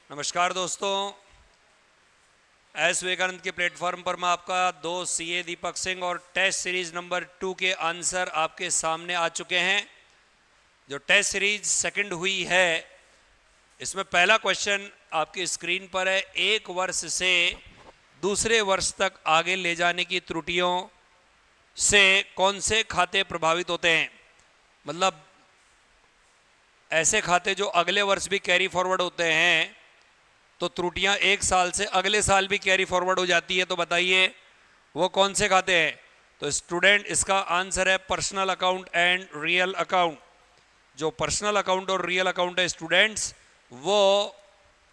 नमस्कार दोस्तों, एस विवेकानंद के प्लेटफॉर्म पर मैं आपका दोस्त सीए दीपक सिंह और टेस्ट सीरीज नंबर 2 के आंसर आपके सामने आ चुके हैं। जो टेस्ट सीरीज सेकंड हुई है, इसमें पहला क्वेश्चन आपकी स्क्रीन पर है। एक वर्ष से दूसरे वर्ष तक आगे ले जाने की त्रुटियों से कौन से खाते प्रभावित होते हैं। मतलब ऐसे खाते जो अगले वर्ष भी कैरी फॉरवर्ड होते हैं, तो त्रुटियां एक साल से अगले साल भी कैरी फॉरवर्ड हो जाती है। तो बताइए वो कौन से खाते हैं। तो स्टूडेंट, इसका आंसर है personal account and real account. जो पर्सनल अकाउंट और रियल अकाउंट है स्टूडेंट्स, वो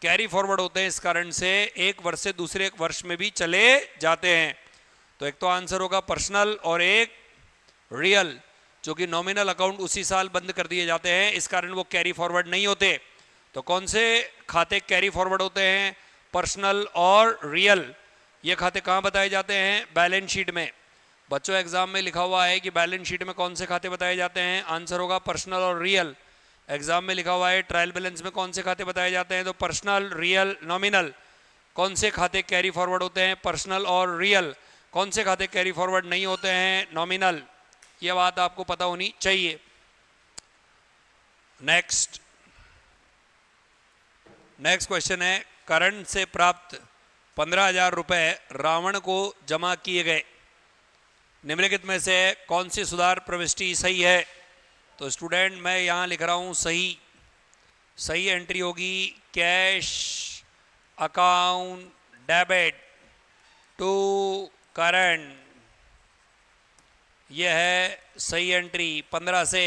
कैरी फॉरवर्ड होते हैं, इस कारण से एक वर्ष से दूसरे वर्ष में भी चले जाते हैं। तो एक तो आंसर होगा पर्सनल और एक रियल, जो कि नॉमिनल अकाउंट उसी साल बंद कर दिए जाते हैं, इस कारण वो कैरी फॉरवर्ड नहीं होते। तो कौन से खाते कैरी फॉरवर्ड होते हैं? पर्सनल और रियल। ये खाते कहाँ बताए जाते हैं? बैलेंस शीट में। बच्चों, एग्जाम में लिखा हुआ है कि बैलेंस शीट में कौन से खाते बताए जाते हैं, आंसर होगा पर्सनल और रियल। एग्जाम में लिखा हुआ है ट्रायल बैलेंस में कौन से खाते बताए जाते हैं, तो पर्सनल, रियल, नॉमिनल। कौन से खाते कैरी फॉरवर्ड होते हैं? पर्सनल और रियल। कौन से खाते कैरी फॉरवर्ड नहीं होते हैं? नॉमिनल। ये बात आपको पता होनी चाहिए। नेक्स्ट क्वेश्चन है, करण से प्राप्त 15,000 रुपए रावण को जमा किए गए। निम्नलिखित में से कौन सी सुधार प्रविष्टि सही है? तो स्टूडेंट, मैं यहां लिख रहा हूं सही एंट्री होगी cash account debit to current. यह है सही एंट्री 15 से।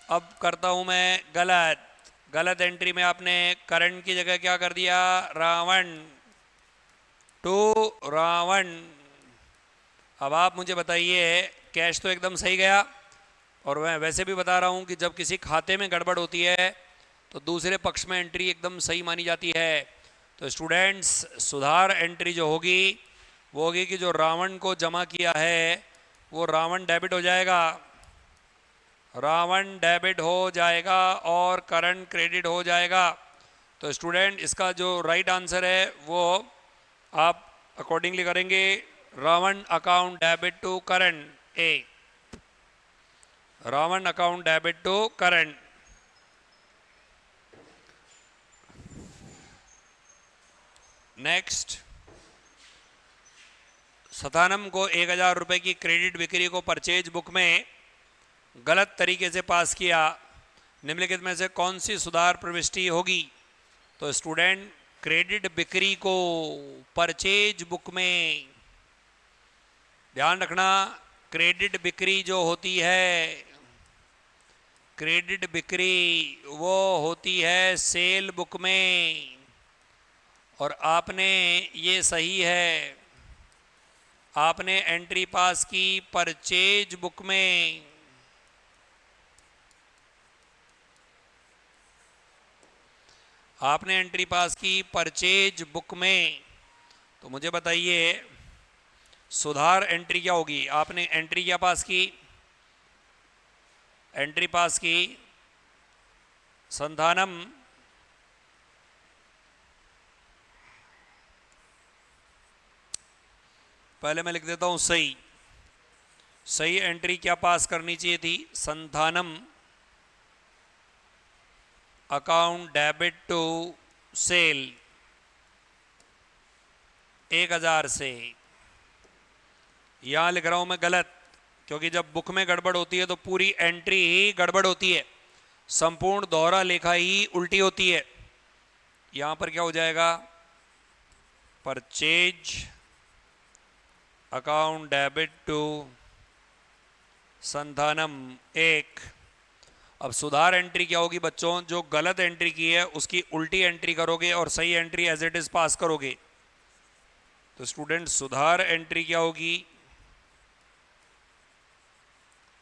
अब करता हूं मैं गलत एंट्री में आपने करंट की जगह क्या कर दिया? रावण टू रावण। अब आप मुझे बताइए, कैश तो एकदम सही गया, और मैं वैसे भी बता रहा हूं कि जब किसी खाते में गड़बड़ होती है तो दूसरे पक्ष में एंट्री एकदम सही मानी जाती है। तो स्टूडेंट्स, सुधार एंट्री जो होगी वो होगी कि जो रावण को जमा किया है वो रावण डेबिट हो जाएगा, और करंट क्रेडिट हो जाएगा। तो स्टूडेंट, इसका जो राइट आंसर है वो आप अकॉर्डिंगली करेंगे। Ravan account debit to current, A. Ravan account debit to current. Next, Santhanam को 1,000 रुपए की क्रेडिट बिक्री को परचेज बुक में गलत तरीके से पास किया। निम्नलिखित में से कौन सी सुधार प्रविष्टि होगी? तो स्टूडेंट, क्रेडिट बिक्री को परचेज बुक में, ध्यान रखना, क्रेडिट बिक्री जो होती है, क्रेडिट बिक्री वो होती है सेल बुक में, और आपने, ये सही है, आपने एंट्री पास की परचेज बुक में। आपने एंट्री पास की परचेज बुक में। तो मुझे बताइए सुधार एंट्री क्या होगी? आपने एंट्री क्या पास की? एंट्री पास की संधानम, पहले मैं लिख देता हूं सही एंट्री क्या पास करनी चाहिए थी? संधानम अकाउंट डेबिट टू सेल 1,000 से। यहां लिख रहा हूं मैं गलत, क्योंकि जब बुक में गड़बड़ होती है तो पूरी एंट्री ही गड़बड़ होती है, संपूर्ण दोहरा लेखा ही उल्टी होती है। यहां पर क्या हो जाएगा? Purchase account debit to Santhanam 1। अब सुधार एंट्री क्या होगी बच्चों? जो गलत एंट्री की है उसकी उल्टी एंट्री करोगे और सही entry as it is pass करोगे। तो स्टूडेंट, सुधार एंट्री क्या होगी?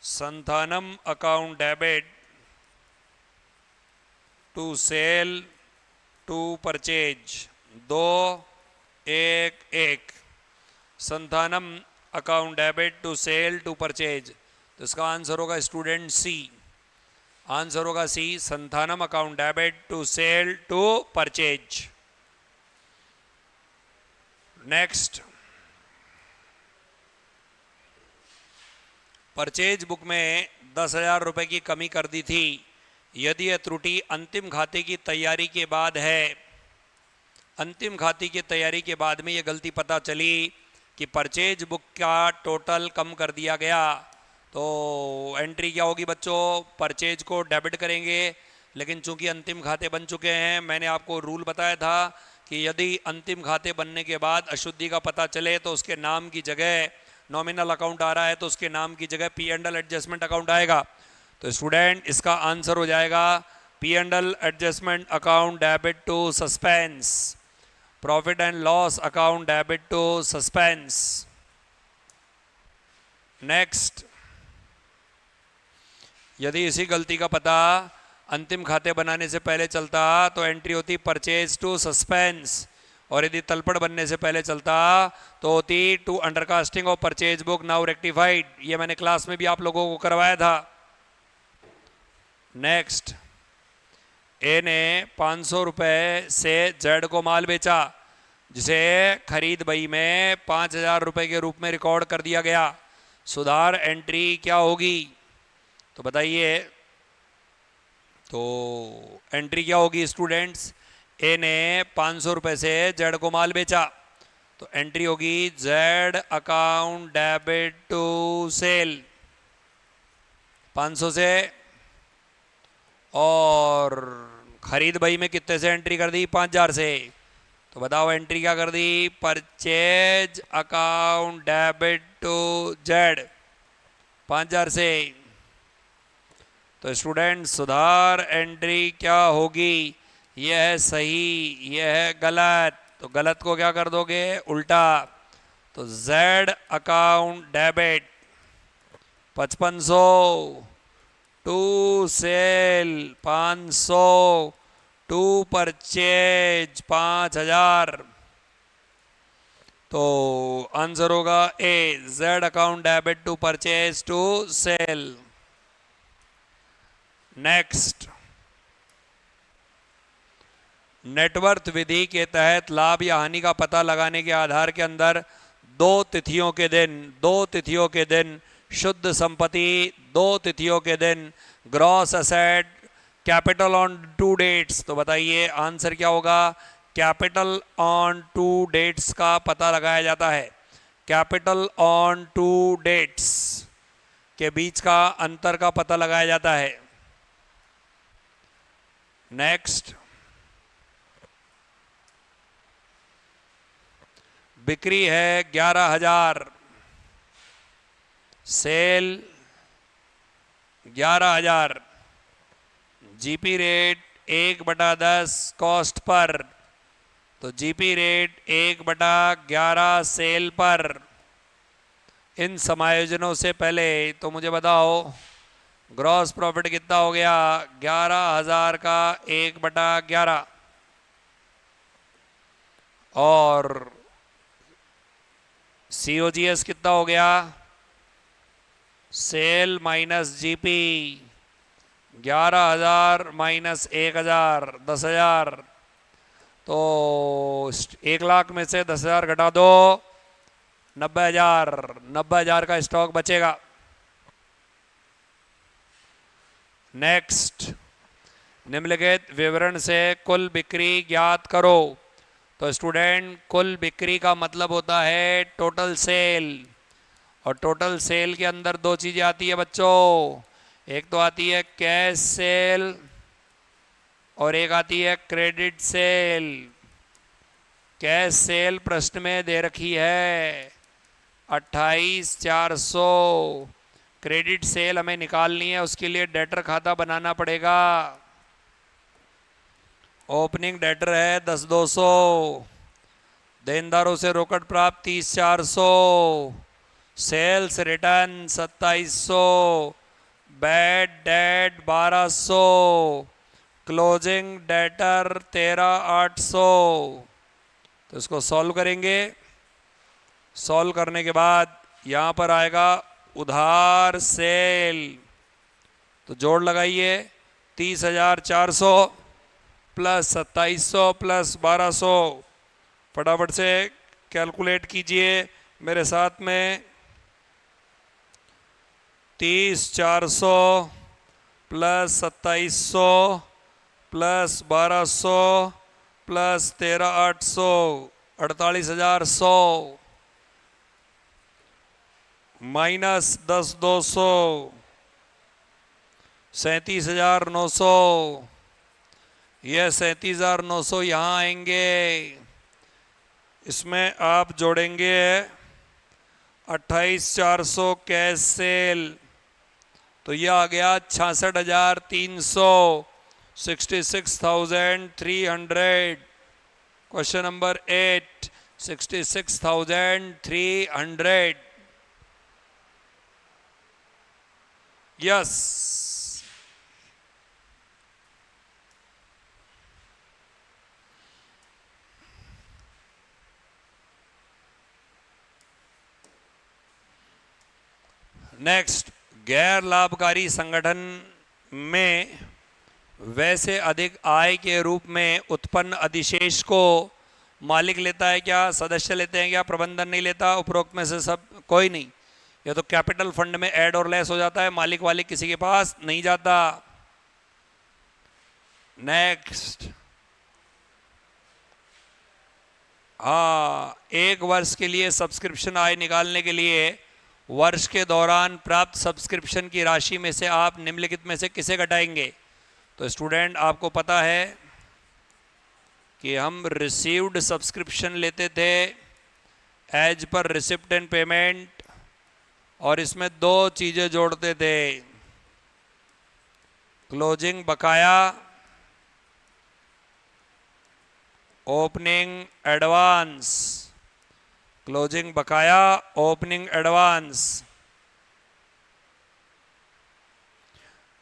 Santhanam account debit to sale to purchase, 2 1 1। Santhanam account debit to sale to purchase. तो इसका आंसर होगा स्टूडेंट सी। आंसर होगा C, Santhanam account debit to sale to purchase. Next, purchase book में 10,000 रुपए की कमी कर दी थी। यदि यह त्रुटि अंतिम खाते की तैयारी के बाद है, अंतिम खाते की तैयारी के बाद में यह गलती पता चली कि परचेज बुक का टोटल कम कर दिया गया, तो एंट्री क्या होगी बच्चों? परचेज को डेबिट करेंगे। लेकिन चूंकि अंतिम खाते बन चुके हैं, मैंने आपको रूल बताया था कि यदि अंतिम खाते बनने के बाद अशुद्धि का पता चले तो उसके नाम की जगह नॉमिनल अकाउंट आ रहा है तो उसके नाम की जगह P and L adjustment account आएगा। तो स्टूडेंट इसका आंसर हो जाएगा P and L adjustment account debit to suspense, profit and loss account debit to suspense. Next, यदि इसी गलती का पता अंतिम खाते बनाने से पहले चलता तो एंट्री होती परचेज टू सस्पेंस, और यदि तलपट बनने से पहले चलता तो होती to undercasting of purchase book now rectified. ये मैंने क्लास में भी आप लोगों को करवाया था। नेक्स्ट, ए ने 500 रुपए से जेड को माल बेचा जिसे खरीद बही में 5,000 रुपए के रूप में रिकॉर्ड कर दिया गया। सुधार एंट्री क्या होगी? तो बताइए। तो एंट्री क्या होगी स्टूडेंट्स? ए ने 500 रुपए से जेड को माल बेचा, तो एंट्री होगी Z account debit to sale 500 से, और खरीद बही में कितने से एंट्री कर दी? 5,000 से। तो बताओ एंट्री क्या कर दी? Purchase account debit to Z 5,000 से। तो स्टूडेंट सुधार एंट्री क्या होगी? यह है सही, यह है गलत। तो गलत को क्या कर दोगे? उल्टा। तो Z account debit 5500 to sale 500 to purchase 5,000। तो आंसर होगा A, Z account debit to purchase to sale. Next, net worth विधि के तहत लाभ या हानि का पता लगाने के आधार के अंदर दो तिथियों के दिन शुद्ध संपत्ति, 2 तिथियों के दिन gross asset, capital on 2 dates. तो बताइए आंसर क्या होगा? कैपिटल ऑन 2 डेट्स का पता लगाया जाता है। कैपिटल ऑन 2 डेट्स के बीच का अंतर का पता लगाया जाता है। नेक्स्ट, बिक्री है 11,000, cell 11,000, GP rate 1/10 cost per, तो जीपी रेट 1/11 सेल पर। इन समायोजनों से पहले तो मुझे बताओ ग्रॉस प्रॉफिट कितना हो गया? 11,000 का 1/11, और COGS कितना हो गया? Sale minus GP, 11,000 minus 1,000 10,000। तो 1 लाख में से 10,000 घटा दो, 90,000, 90,000 का स्टॉक बचेगा। नेक्स्ट, निम्नलिखित विवरण से कुल बिक्री ज्ञात करो। तो स्टूडेंट कुल बिक्री का मतलब होता है टोटल सेल, और टोटल सेल के अंदर 2 चीजें आती है बच्चों। एक तो आती है कैश सेल और एक आती है क्रेडिट सेल। कैश सेल प्रश्न में दे रखी है 28,400। क्रेडिट सेल हमें निकालनी है, उसके लिए डेटर खाता बनाना पड़ेगा। ओपनिंग डेटर है 10,200, देनदारों से रोकड़ प्राप्त 30,400, sales return 2700, bad debt 1200, closing debtor 13,800। तो इसको सॉल्व करेंगे। सॉल्व करने के बाद यहाँ पर आएगा उधार सेल, तो जोड़ लगाइए 30,400 प्लस 2,700 प्लस 1,200, फटाफट से कैलकुलेट कीजिए मेरे साथ में। 30,400 प्लस 2,700 प्लस 1,200 प्लस 13,800, 48,100 माइनस 10,200, 37,900। यह 37,900 यहाँ आएंगे। इसमें आप जोड़ेंगे 28,400 कैश सेल, तो यह आ गया 66,300, 66,300। Question number 8, 66,300। यस। नेक्स्ट, गैर लाभकारी संगठन में वैसे अधिक आय के रूप में उत्पन्न अधिशेष को मालिक लेता है क्या, सदस्य लेते हैं क्या, प्रबंधन नहीं लेता? उपरोक्त में से सब कोई नहीं। यह तो कैपिटल फंड में ऐड और लेस हो जाता है, मालिक वालिक किसी के पास नहीं जाता। नेक्स्ट, हाँ, एक वर्ष के लिए सब्सक्रिप्शन आय निकालने के लिए वर्ष के दौरान प्राप्त सब्सक्रिप्शन की राशि में से आप निम्नलिखित में से किसे घटाएंगे? तो स्टूडेंट, आपको पता है कि हम रिसीव्ड सब्सक्रिप्शन लेते थे as per receipt and payment, और इसमें दो चीजें जोड़ते थे, क्लोजिंग बकाया, ओपनिंग एडवांस। क्लोजिंग बकाया, ओपनिंग एडवांस।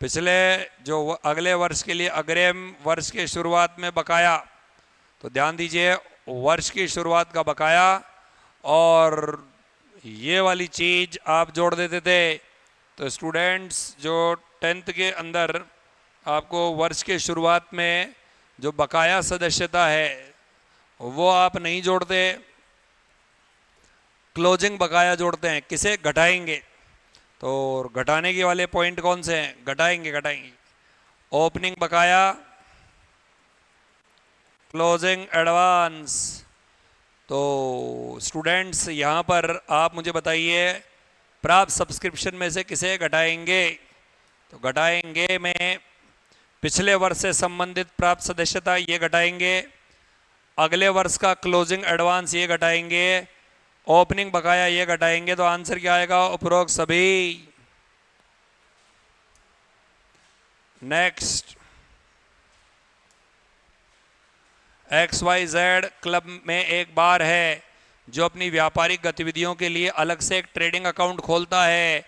पिछले जो अगले वर्ष के लिए अग्रिम वर्ष के शुरुआत में बकाया, तो ध्यान दीजिए, वर्ष की शुरुआत का बकाया और ये वाली चीज आप जोड़ देते थे। तो स्टूडेंट्स, जो 10th के अंदर आपको वर्ष के शुरुआत में जो बकाया सदस्यता है वो आप नहीं जोड़ते, क्लोजिंग बकाया जोड़ते हैं। किसे घटाएंगे? तो घटाने के वाले पॉइंट कौन से हैं? घटाएंगे ओपनिंग बकाया, क्लोजिंग एडवांस। तो स्टूडेंट्स, यहाँ पर आप मुझे बताइए, प्राप्त सब्सक्रिप्शन में से किसे घटाएंगे? तो घटाएंगे में पिछले वर्ष से संबंधित प्राप्त सदस्यता ये घटाएंगे, अगले वर्ष का क्लोजिंग एडवांस ये घटाएंगे, ओपनिंग बकाया ये घटाएंगे। तो आंसर क्या आएगा? उपरोक्त सभी। नेक्स्ट, XYZ क्लब में एक बार है जो अपनी व्यापारिक गतिविधियों के लिए अलग से एक ट्रेडिंग अकाउंट खोलता है।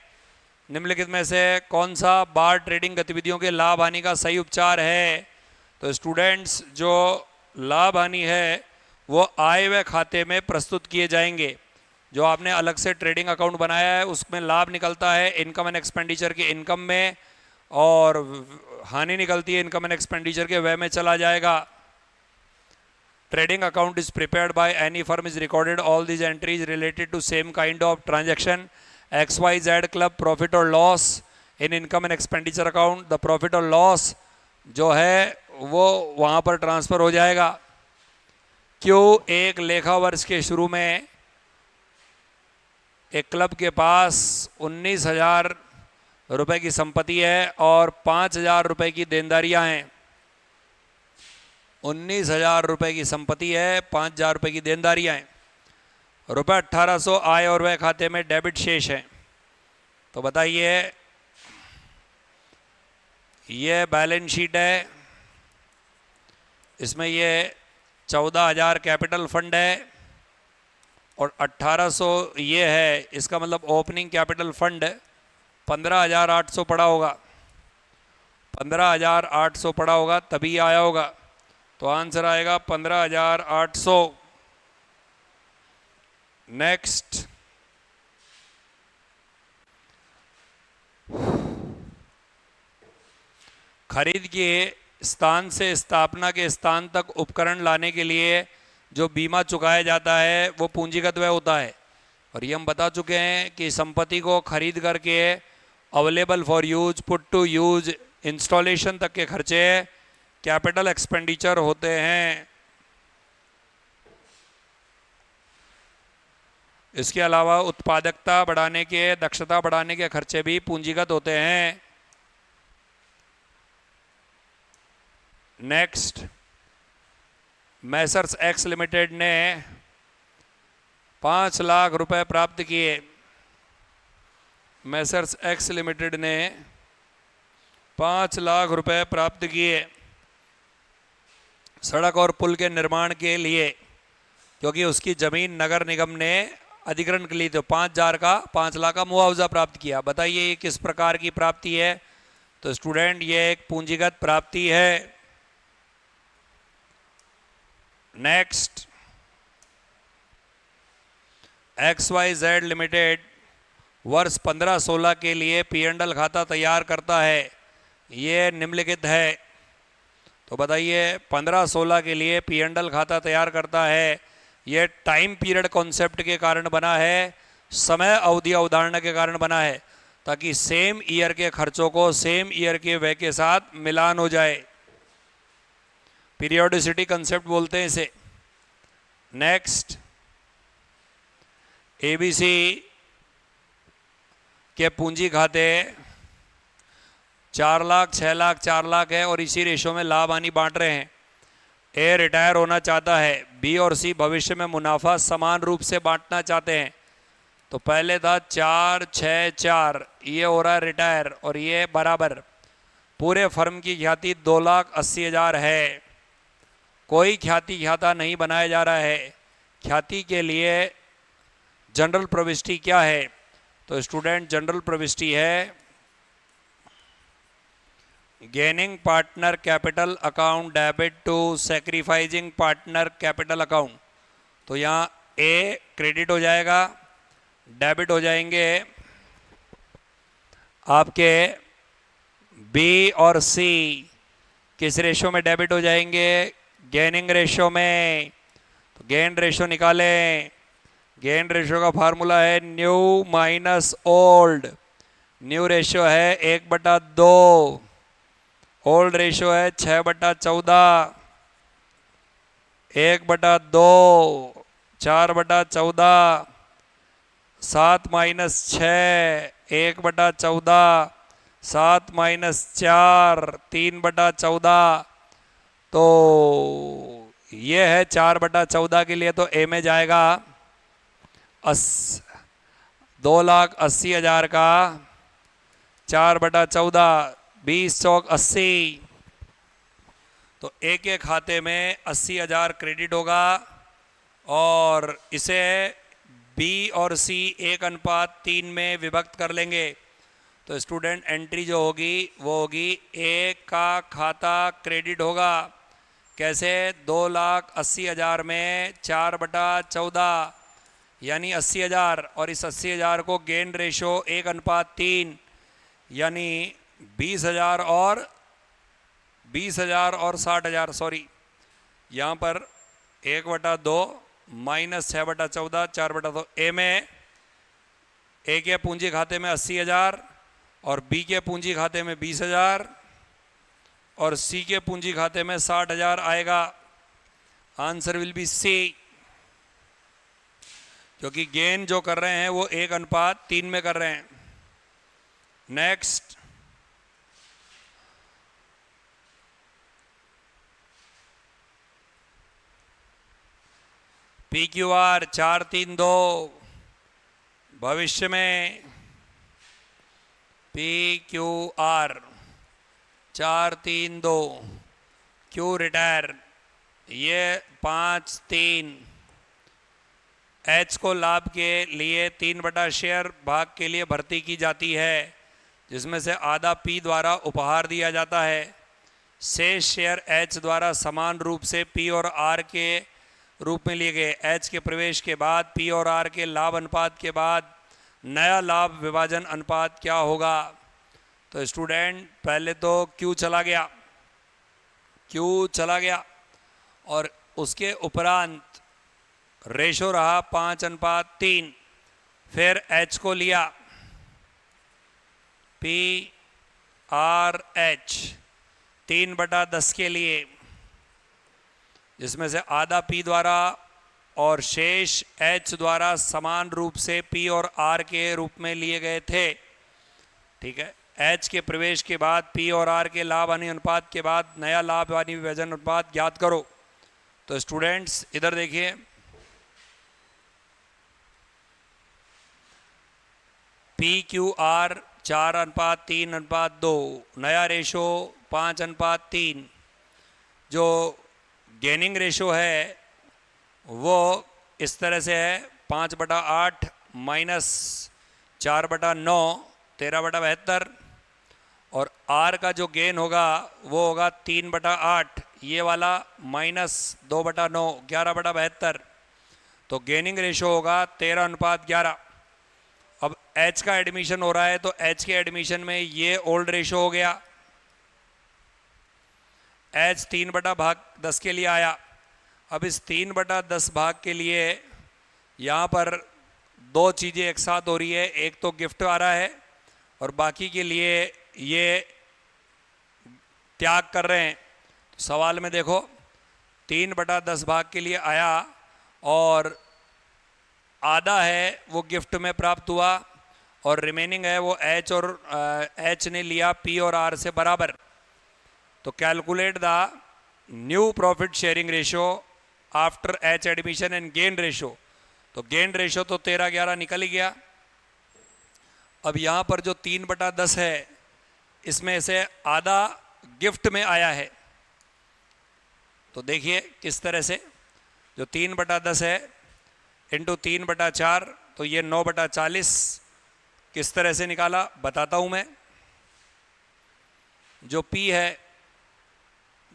निम्नलिखित में से कौन सा बार ट्रेडिंग गतिविधियों के लाभ हानि का सही उपचार है? तो स्टूडेंट्स, जो लाभ हानि है वो आय व्यय खाते में प्रस्तुत किए जाएंगे। जो आपने अलग से ट्रेडिंग अकाउंट बनाया है उसमें लाभ निकलता है इनकम एंड एक्सपेंडिचर के इनकम में, और हानि निकलती है इनकम एंड एक्सपेंडिचर के व्यय में चला जाएगा। Trading account is prepared by any firm is recorded all these entries related to same kind of transaction. XYZ club profit or loss in income and expenditure account, the profit or loss जो है वो वहाँ पर transfer हो जाएगा। क्यों? एक लेखा वर्ष के शुरू में एक क्लब के पास 19,000 रुपए की संपत्ति है और 5,000 रुपए की देनदारियां हैं। 19,000 रुपए की संपत्ति है, 5,000 रुपए की देनदारियां हैं, रुपये 1,800 आय और व्यय खाते में डेबिट शेष है। तो बताइए, ये बैलेंस शीट है, इसमें ये 14,000 कैपिटल फंड है और 1,800 ये है, इसका मतलब ओपनिंग कैपिटल फंड 15,800 पड़ा होगा, 15,800 पड़ा होगा तभी आया होगा। तो आंसर आएगा 15,800। नेक्स्ट, खरीद के स्थान से स्थापना के स्थान तक उपकरण लाने के लिए जो बीमा चुकाया जाता है वो पूंजीगत व्यय होता है। और ये हम बता चुके हैं कि संपत्ति को खरीद करके available for use, put to use, installation तक के खर्चे कैपिटल एक्सपेंडिचर होते हैं। इसके अलावा उत्पादकता बढ़ाने के, दक्षता बढ़ाने के खर्चे भी पूंजीगत होते हैं। नेक्स्ट, मैसर्स एक्स लिमिटेड ने 5 लाख रुपए प्राप्त किए। मैसर्स एक्स लिमिटेड ने 5 लाख रुपए प्राप्त किए सड़क और पुल के निर्माण के लिए, क्योंकि उसकी जमीन नगर निगम ने अधिग्रहण के लिए तो 5 लाख का मुआवजा प्राप्त किया। बताइए ये किस प्रकार की प्राप्ति है? तो स्टूडेंट ये एक पूंजीगत प्राप्ति है। नेक्स्ट, XYZ लिमिटेड वर्ष 15-16 के लिए P&L खाता तैयार करता है। ये निम्नलिखित है। तो बताइए 15-16 के लिए P&L खाता तैयार करता है। ये टाइम पीरियड कॉन्सेप्ट के कारण बना है, समय अवधि अवधारणा के कारण बना है, ताकि सेम ईयर के खर्चों को सेम ईयर के व्यय के साथ मिलान हो जाए। पीरियोडिसिटी कंसेप्ट बोलते हैं इसे। नेक्स्ट, ABC के पूंजी खाते 4 लाख, 6 लाख, 4 लाख है और इसी रेशो में लाभ हानि बांट रहे हैं। A रिटायर होना चाहता है, B और C भविष्य में मुनाफा समान रूप से बांटना चाहते हैं। तो पहले था 4, 6, 4, ये हो रहा है रिटायर और ये बराबर। पूरे फर्म की ख्याति 2,80,000 है। कोई ख्याति खाता नहीं बनाया जा रहा है। ख्याति के लिए जनरल प्रविष्टि क्या है? तो स्टूडेंट जनरल प्रविष्टि है gaining partner capital account debit to sacrificing partner capital account. तो यहाँ A क्रेडिट हो जाएगा, डेबिट हो जाएंगे आपके B और C। किस रेशो में डेबिट हो जाएंगे? गेनिंग रेशो में। तो गेन रेशो निकालें। गेन रेशो का फार्मूला है new minus old. New ratio है 1/2, ओल्ड रेशो है 6/14, 1/2, 4/14, 7 माइनस 6, 1/14, 7 माइनस 4, 3/14। तो ये है 4/14 के लिए। तो A में जाएगा 2,80,000 का 4/14, 20 चौक 80। तो A के खाते में 80,000 क्रेडिट होगा और इसे B और C 1:3 में विभक्त कर लेंगे। तो स्टूडेंट एंट्री जो होगी वो होगी A का खाता क्रेडिट होगा। कैसे? 2,80,000 में 4/14 यानी 80,000 और इस 80,000 को गेन रेशो 1:3 यानी 20,000 और 60,000। सॉरी, यहाँ पर 1/2 माइनस 6/14, 4/2। A में A के पूंजी खाते में 80,000 और B के पूंजी खाते में 20,000 और C के पूंजी खाते में 60,000 आएगा। आंसर विल बी C, क्योंकि गेन जो कर रहे हैं वो 1:3 में कर रहे हैं। नेक्स्ट, PQR 432 भविष्य में PQR 432 Q रिटायर ये 5-3। H को लाभ के लिए 3 शेयर भाग के लिए भर्ती की जाती है, जिसमें से आधा P द्वारा उपहार दिया जाता है। शेष शेयर H द्वारा समान रूप से P और R के रूप में लिए गए। H के प्रवेश के बाद P और R के लाभ अनुपात के बाद नया लाभ विभाजन अनुपात क्या होगा? तो स्टूडेंट पहले तो Q चला गया और उसके उपरांत रेशो रहा 5:3। फिर H को लिया PRH 3/10 के लिए, जिसमें से आधा P द्वारा और शेष H द्वारा समान रूप से P और R के रूप में लिए गए थे। ठीक है, H के प्रवेश के बाद P और R के लाभ हानि अनुपात के बाद नया लाभ हानि विभाजन अनुपात ज्ञात करो। तो स्टूडेंट्स इधर देखिए, PQR 4:3:2, नया रेशो 5:3। जो गेनिंग रेशो है वो इस तरह से है 5/8 माइनस 4/9 13/72, और R का जो गेन होगा वो होगा 3/8, ये वाला माइनस 2/9 11/72। तो गेनिंग रेशो होगा 13:11। अब H का एडमिशन हो रहा है तो H के एडमिशन में ये ओल्ड रेशो हो गया, H 3/10 के लिए आया। अब इस 3/10 भाग के लिए यहाँ पर दो चीज़ें एक साथ हो रही है, एक तो गिफ्ट आ रहा है और बाकी के लिए ये त्याग कर रहे हैं। तो सवाल में देखो 3/10 भाग के लिए आया और आधा है वो गिफ्ट में प्राप्त हुआ और रिमेनिंग है वो H और H ने लिया P और R से बराबर। तो calculate the new profit sharing ratio after H admission and gain ratio. तो गेन रेशो तो 13:11 निकल ही गया। अब यहाँ पर जो 3/10 है इसमें से आधा गिफ्ट में आया है, तो देखिए किस तरह से, जो 3/10 है इंटू 3/4, तो ये 9/40 किस तरह से निकाला बताता हूँ मैं। जो P है,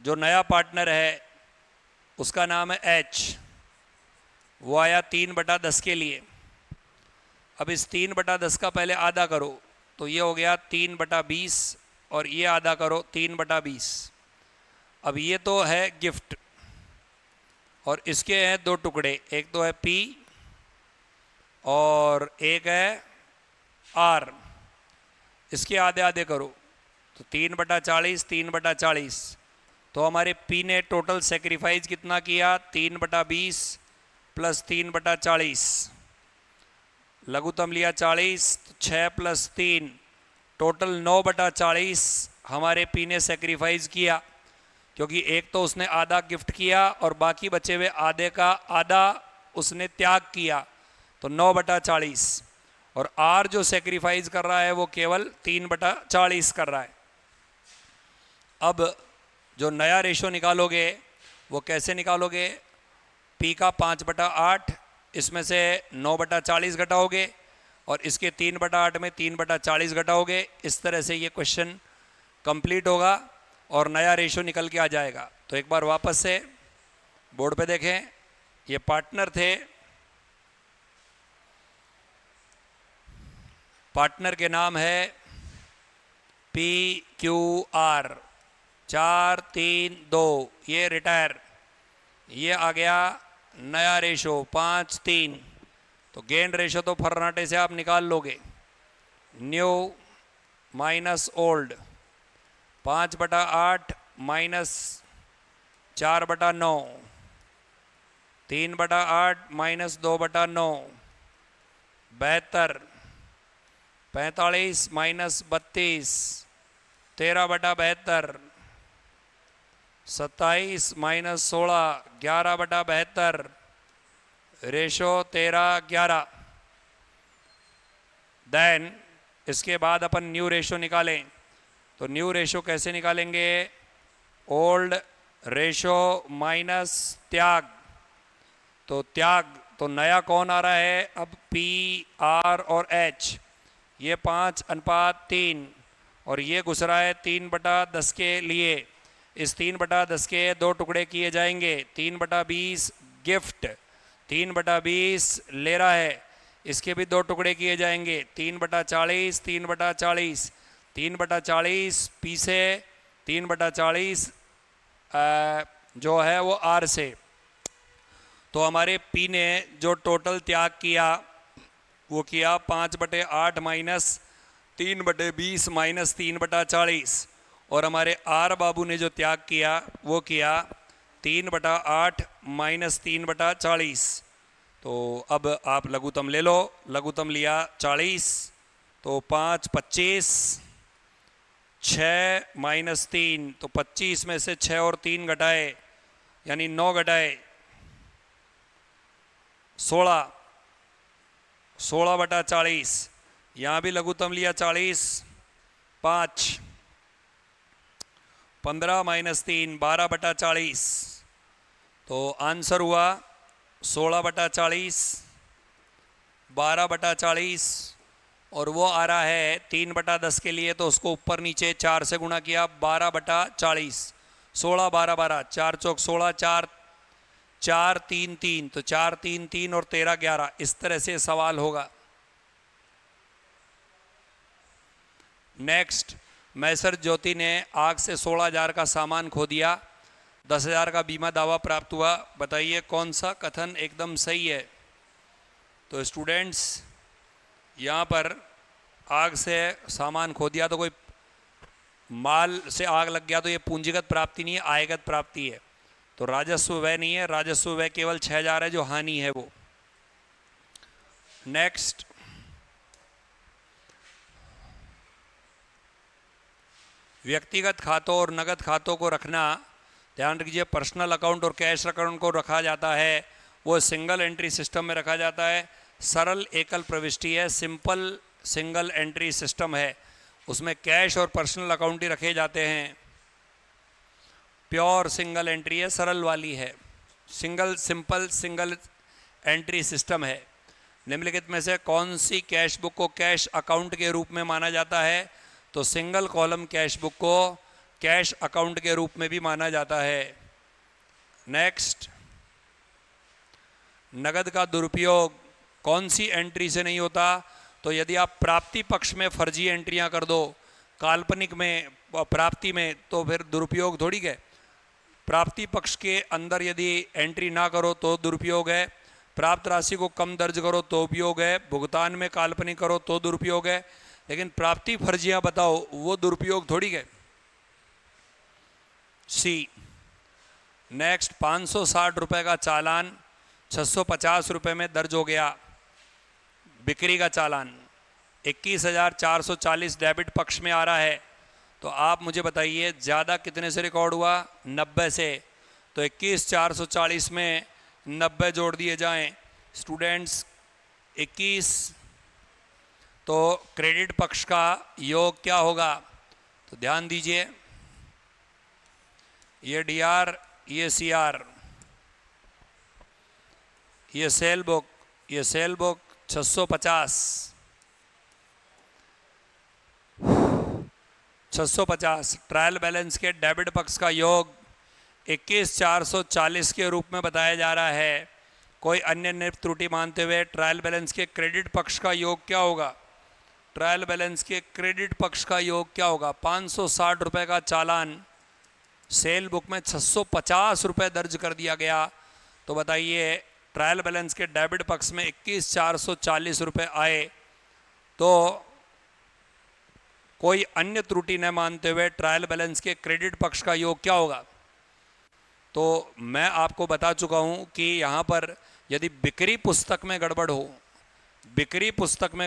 जो नया पार्टनर है उसका नाम है H, वो आया 3/10 के लिए। अब इस 3/10 का पहले आधा करो तो ये हो गया 3/20 और ये आधा करो 3/20। अब ये तो है गिफ्ट और इसके हैं दो टुकड़े, एक तो है P और एक है R। इसके आधे आधे करो तो 3/40 3/40। तो हमारे P ने टोटल सेक्रीफाइस कितना किया, 3/20 प्लस 3/40, लघुत्तम लिया 40, तो 6 प्लस 3 टोटल 9/40 हमारे P ने सेक्रीफाइस किया, क्योंकि एक तो उसने आधा गिफ्ट किया और बाकी बचे हुए आधे का आधा उसने त्याग किया, तो 9/40। और R जो सेक्रीफाइस कर रहा है वो केवल 3/40 कर रहा है। अब जो नया रेशो निकालोगे वो कैसे निकालोगे, P का 5/8, इसमें से 9/40 घटाओगे और इसके 3/8 में 3/40 घटाओगे। इस तरह से ये क्वेश्चन कंप्लीट होगा और नया रेशो निकल के आ जाएगा। तो एक बार वापस से बोर्ड पे देखें, ये पार्टनर थे, पार्टनर के नाम है PQR 4-3-2, ये रिटायर, ये आ गया नया रेशो 5-3। तो गेन रेशो तो फर्राटे से आप निकाल लोगे, new minus old, 5/8 minus 4/9, 3/8 minus 2/9, 72, 45 minus 32, 13/72, 27 minus 16, 11/72, ratio 13:11। Then इसके बाद अपन न्यू रेशो निकालें। तो न्यू रेशो कैसे निकालेंगे, ओल्ड रेशो माइनस त्याग। तो त्याग, तो नया कौन आ रहा है अब, P, R और H, ये 5:3 और ये घुस रहा है 3/10 के लिए। इस 3/10 के दो टुकड़े किए जाएंगे, 3/20 गिफ्ट, 3/20 ले रहा है, इसके भी दो टुकड़े किए जाएंगे, 3/40 3/40। 3/40 पी से, 3/40 जो है वो आर से। तो हमारे पी ने जो टोटल त्याग किया वो किया 5/8 माइनस 3/20 माइनस 3/40, और हमारे आर बाबू ने जो त्याग किया वो किया 3/8 माइनस 3/40। तो अब आप लघुत्तम ले लो। लघुत्तम लिया 40, तो 5 25, 6 माइनस 3, तो 25 में से 6 और 3 घटाए यानी 9 घटाए 16, 16/40। यहाँ भी लघुत्तम लिया 40, 5, 15 माइनस 3 12/40। तो आंसर हुआ 16/40, 12/40, और वो आ रहा है 3/10 के लिए, तो उसको ऊपर नीचे 4 से गुणा किया 12/40। 16 12 12, 4 चौक 16, 4 4 3 3, तो 4 3 3 और 13 11। इस तरह से सवाल होगा। नेक्स्ट, मैसर ज्योति ने आग से 16,000 का सामान खो दिया, 10,000 का बीमा दावा प्राप्त हुआ, बताइए कौन सा कथन एकदम सही है। तो स्टूडेंट्स, यहाँ पर आग से सामान खो दिया, तो कोई माल से आग लग गया तो ये पूंजीगत प्राप्ति नहीं है, आयगत प्राप्ति है। तो राजस्व व्यय नहीं है, राजस्व व्यय केवल 6,000 है, जो हानि है वो। नेक्स्ट, व्यक्तिगत खातों और नगद खातों को रखना, ध्यान रखिए, पर्सनल अकाउंट और कैश अकाउंट को रखा जाता है वो सिंगल एंट्री सिस्टम में रखा जाता है। सरल एकल प्रविष्टि है, सिंपल सिंगल एंट्री सिस्टम है, उसमें कैश और पर्सनल अकाउंट ही रखे जाते हैं। प्योर सिंगल एंट्री है, सरल वाली है, सिंपल सिंगल एंट्री सिस्टम है। निम्नलिखित में से कौन सी कैश बुक को कैश अकाउंट के रूप में माना जाता है? तो सिंगल कॉलम कैश बुक को कैश अकाउंट के रूप में भी माना जाता है। नेक्स्ट, नगद का दुरुपयोग कौन सी एंट्री से नहीं होता? तो यदि आप प्राप्ति पक्ष में फर्जी एंट्रियां कर दो, काल्पनिक में प्राप्ति में, तो फिर दुरुपयोग थोड़ी है। प्राप्ति पक्ष के अंदर यदि एंट्री ना करो तो दुरुपयोग है, प्राप्त राशि को कम दर्ज करो तो उपयोग है, भुगतान में काल्पनिक करो तो दुरुपयोग है, लेकिन प्राप्ति फर्जियां बताओ वो दुरुपयोग थोड़ी है। सी। नेक्स्ट, 560 रुपये का चालान 650 रुपये में दर्ज हो गया, बिक्री का चालान 21,440 डेबिट पक्ष में आ रहा है। तो आप मुझे बताइए ज़्यादा कितने से रिकॉर्ड हुआ? 90 से। तो 21,440 में 90 जोड़ दिए जाएं स्टूडेंट्स, 21, तो क्रेडिट पक्ष का योग क्या होगा? तो ध्यान दीजिए, ये डीआर, ये सीआर, ये सेल बुक 650 ट्रायल बैलेंस के डेबिट पक्ष का योग 21,440 के रूप में बताया जा रहा है। कोई अन्य निम्न त्रुटि मानते हुए ट्रायल बैलेंस के क्रेडिट पक्ष का योग क्या होगा? ट्रायल बैलेंस के क्रेडिट पक्ष का योग क्या होगा? 560 रुपये का चालान सेल बुक में 650 रुपये दर्ज कर दिया गया, तो बताइए ट्रायल बैलेंस के डेबिट पक्ष में 21,440 रुपये आए, तो कोई अन्य त्रुटि न मानते हुए ट्रायल बैलेंस के क्रेडिट पक्ष का योग क्या होगा? तो मैं आपको बता चुका हूं कि यहाँ पर यदि बिक्री पुस्तक में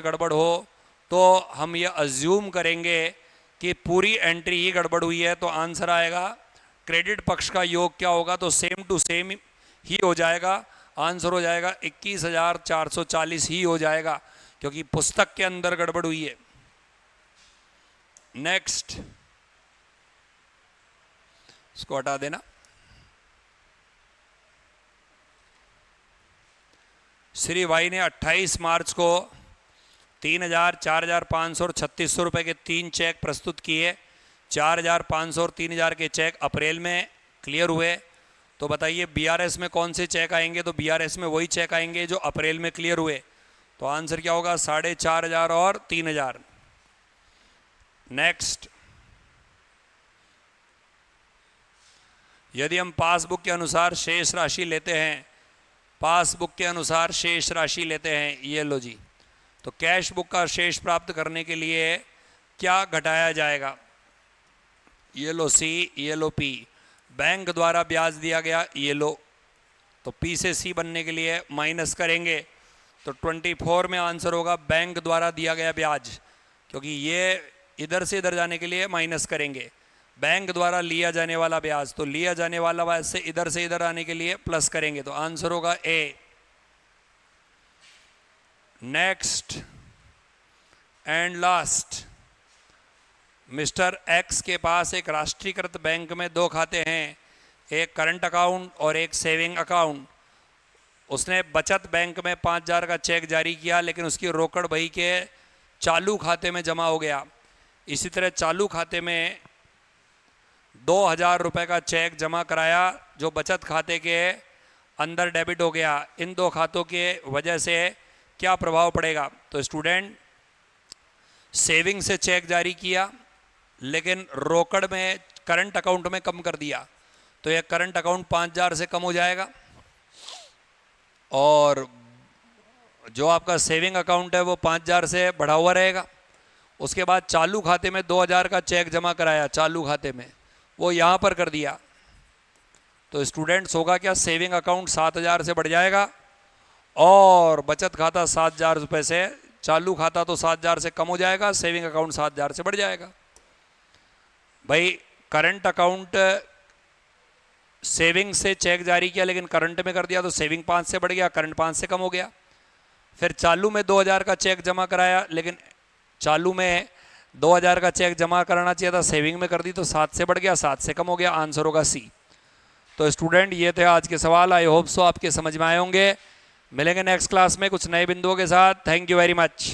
गड़बड़ हो, तो हम ये अज्यूम करेंगे कि पूरी एंट्री ही गड़बड़ हुई है, तो आंसर आएगा क्रेडिट पक्ष का योग क्या होगा? तो सेम टू सेम ही हो जाएगा, आंसर हो जाएगा 21,440 ही हो जाएगा, क्योंकि पुस्तक के अंदर गड़बड़ हुई है। नेक्स्ट, इसको हटा देना। श्री वाई ने 28 मार्च को 3,000, 4,500 और 3,600 रुपये के 3 चेक प्रस्तुत किए। 4,500 और 3,000 के चेक अप्रैल में क्लियर हुए। तो बताइए बीआरएस में कौन से चेक आएंगे? तो बीआरएस में वही चेक आएंगे जो अप्रैल में क्लियर हुए। तो आंसर क्या होगा? 4,500 और 3,000। नेक्स्ट, यदि हम पासबुक के अनुसार शेष राशि लेते हैं, पासबुक के अनुसार शेष राशि लेते हैं, ये लो जी, तो कैश बुक का शेष प्राप्त करने के लिए क्या घटाया जाएगा? ये लो सी, ये लो पी। बैंक द्वारा ब्याज दिया गया, ये लो, तो पी से सी बनने के लिए माइनस करेंगे, तो 24 में आंसर होगा बैंक द्वारा दिया गया ब्याज, क्योंकि ये इधर से इधर जाने के लिए माइनस करेंगे। बैंक द्वारा लिया जाने वाला ब्याज, तो लिया जाने वाला ब्याज से इधर आने के लिए प्लस करेंगे, तो आंसर होगा A. Next and last, mister X के पास एक राष्ट्रीयकृत बैंक में 2 खाते हैं, एक करंट अकाउंट और एक सेविंग अकाउंट। उसने बचत बैंक में 5,000 का चेक जारी किया, लेकिन उसकी रोकड़ बही के चालू खाते में जमा हो गया। इसी तरह चालू खाते में 2,000 रुपये का चेक जमा कराया, जो बचत खाते के अंदर डेबिट हो गया। इन 2 खातों के वजह से क्या प्रभाव पड़ेगा? तो स्टूडेंट, सेविंग से चेक जारी किया, लेकिन रोकड़ में करंट अकाउंट में कम कर दिया, तो यह करंट अकाउंट 5,000 से कम हो जाएगा, और जो आपका सेविंग अकाउंट है वो 5,000 से बढ़ा हुआ रहेगा। उसके बाद चालू खाते में 2,000 का चेक जमा कराया, चालू खाते में वो यहाँ पर कर दिया, तो स्टूडेंट्स होगा क्या? सेविंग अकाउंट 7,000 से बढ़ जाएगा, और बचत खाता 7,000 रुपये से, चालू खाता तो 7,000 से कम हो जाएगा, सेविंग अकाउंट 7,000 से बढ़ जाएगा। भाई करंट अकाउंट सेविंग से चेक जारी किया, लेकिन करंट में कर दिया, तो सेविंग 5 से बढ़ गया, करंट 5 से कम हो गया। फिर चालू में 2,000 का चेक जमा कराया, लेकिन चालू में 2,000 का चेक जमा कराना चाहिए था, सेविंग में कर दी, तो 7 से बढ़ गया, 7 से कम हो गया, आंसर होगा सी। तो स्टूडेंट, ये थे आज के सवाल। आई होप सो आपके समझ में आए होंगे। मिलेंगे नेक्स्ट क्लास में कुछ नए बिंदुओं के साथ। Thank you very much.